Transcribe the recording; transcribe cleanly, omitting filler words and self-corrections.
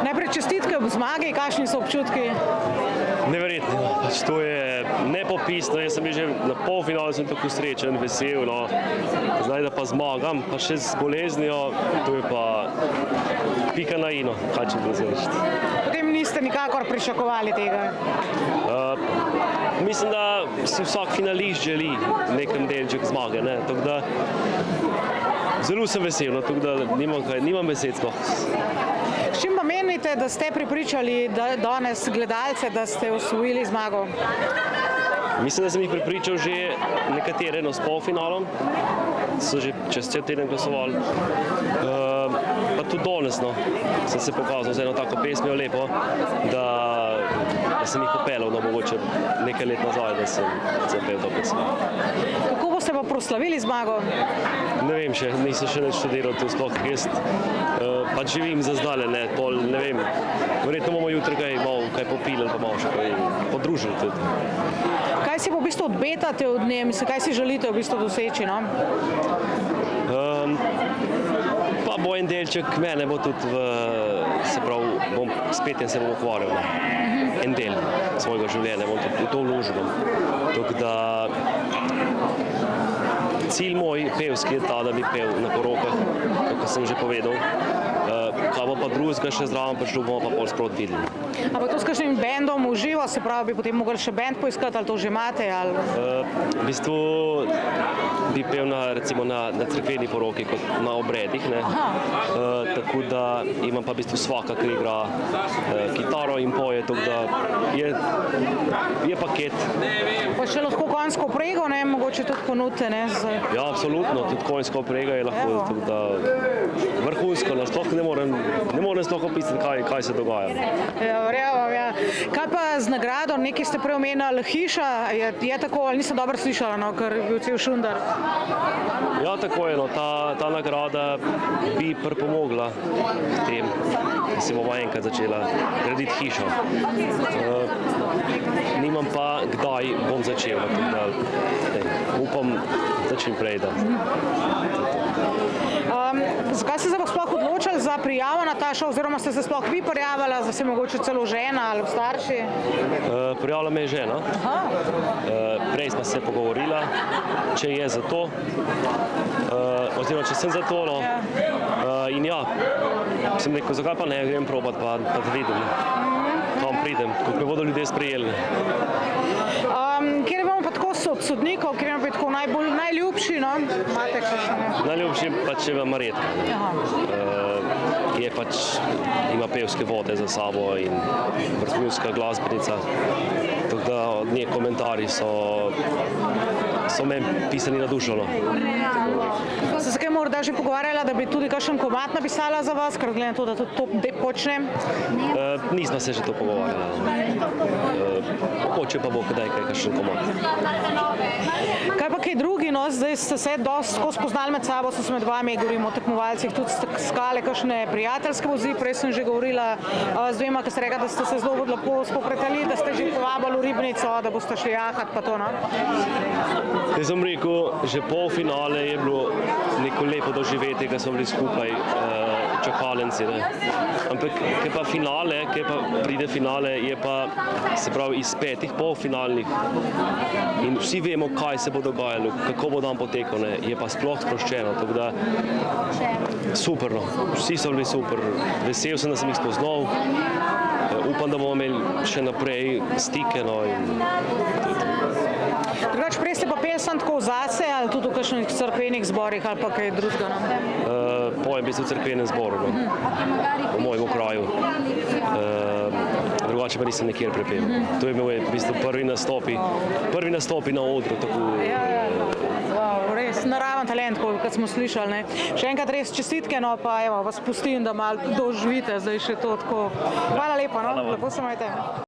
Najprej čestitke ob zmagi, kakšni so občutki? Neverjetno, pač to je nepopisno. Jaz sem bil že na polfinalu, sem tako srečen, vesel. No. Zdaj, da pa zmagam, pa še z boleznijo, to je pa pika na i, no, kaj če razumeš. Potem niste nikakor pričakovali tega? Mislim, da si vsak finalist želi nekem delček zmage, ne. Tako da zelo sem vesel, no, tako da nimam besed sploh. S čim pa menite, da ste prepričali danes gledalce, da ste osvojili zmago? Mislim, da sem jih prepričal že nekatere, no, s polfinalom. So že čez cel teden glasovali. Pa tudi danes, no, sem se pokazal z eno tako pesmijo lepo, da sem jih popeljal, no, mogoče nekaj let nazaj, da sem zapel to pesem. Kako boste pa proslavili zmago? Ne vem še, nisem še nič študiral tu sploh, jaz pač živim za zdaj, ne vem, verjetno bomo jutri kaj popili ali pa malo še kaj podružili tudi. Kaj si v bistvu odbetate od nje, kaj si želite v bistvu doseči, no? Pa bo en delček mene, bo tudi se pravi, spet se bom ukvarjal, en del svojega življenja, bom tudi v to vložil. Tako da cilj moj pevski je ta, da bi pel na porokah, kot sem že povedal. Kaj bo pa drugega še zraven prišlo, bomo pa pol sprot videli. A pa to s kakšnim bendom uživa, se pravi, bi potem mogli še bend poiskati, ali to že imate? V bistvu bi pel recimo na cerkveni poroki, kot na obredih, ne. Tako da imam pa v bistvu svaka, ki igra kitaro in poje, tako da je paket. Pa še lahko konjsko vprego, ne, mogoče tudi ponudite, ne? Ja, absolutno, tudi konjska vprega je lahko, tako da vrhunsko, sploh ne morem sploh opisati, kaj se dogaja. Verjamem, ja. Kaj pa z nagrado, nekaj ste prej omenjali, hiša, je tako, ali nisem dobro slišala, no, ker je bil cel šundar? Ja, tako je, no, ta nagrada bi pripomogla k tem, da si bomo enkrat začela graditi hišo. Nimam pa, kdaj bom začel, tako da upam, da čim prej, da. Zakaj ste se pa sploh odločili za prijavo na ta šov, oziroma ste se sploh vi prijavili, da se mogoče celo žena ali starši? Prijavila me je žena. Prej smo se pogovorila, če je za to, oziroma če sem za to, no. In ja, sem rekel, zakaj pa ne, grem probat, pa da vidim, kam pridem, kako me bodo ljudje sprejeli. Kjer imamo pa tako sodnikov, kjer imamo pa tako najljubši, no? Imate kakšne? Najljubši pač je Marjetka. Je pač, ima pevske vode za sabo in vrhunska glasbenica. Tako da od nje komentarji so me pisani na dušo, no. Ste se kaj morda že pogovarjala, da bi tudi kakšen komad napisala za vas, ker glede na to, da tudi to počnem? Nismo se že to pogovarjala. Mogoče pa bo kdaj kakšen komad. Kaj pa kaj drugi, no, zdaj ste se dosti spoznali med sabo, so se med vami, govorimo o tekmovalcih, tudi ste iskali kakšne prijateljske vezi, prej sem že govorila z dvema, ki ste rekla, da ste se zelo lepo spopretali, da ste že povabili v Ribnico, da boste še jahati pa to, no? Jaz sem rekel, že polfinale je bilo neko lepo doživetje, ko smo bili skupaj čakalenci, ne. Ampak, kaj pa finale, kaj pa pride finale, je pa, se pravi, iz 5 polfinalnih in vsi vemo, kaj se bo dogajalo, kako bo dan potekal, ne, je pa sploh sproščeno, tako da super, no, vsi so bili super, vesel sem, da sem jih spoznal, upam, da bomo imeli še naprej stike, no, in drugače, prej ste pa peli samo tako zase, ali tudi v kakšnih cerkvenih zborih, ali pa kaj drugega, no? Pojem v bistvu v cerkvenem zboru, no, v mojem kraju. Drugače pa nisem nikjer prepel. To je bil v bistvu prvi nastopi na odru, tako. Wow, res naraven talent, kot smo slišali, ne. Še enkrat res čestitke, no, pa evo, vas pustim, da malo doživite zdaj še to tako. Hvala lepa, no, lepo se imejte.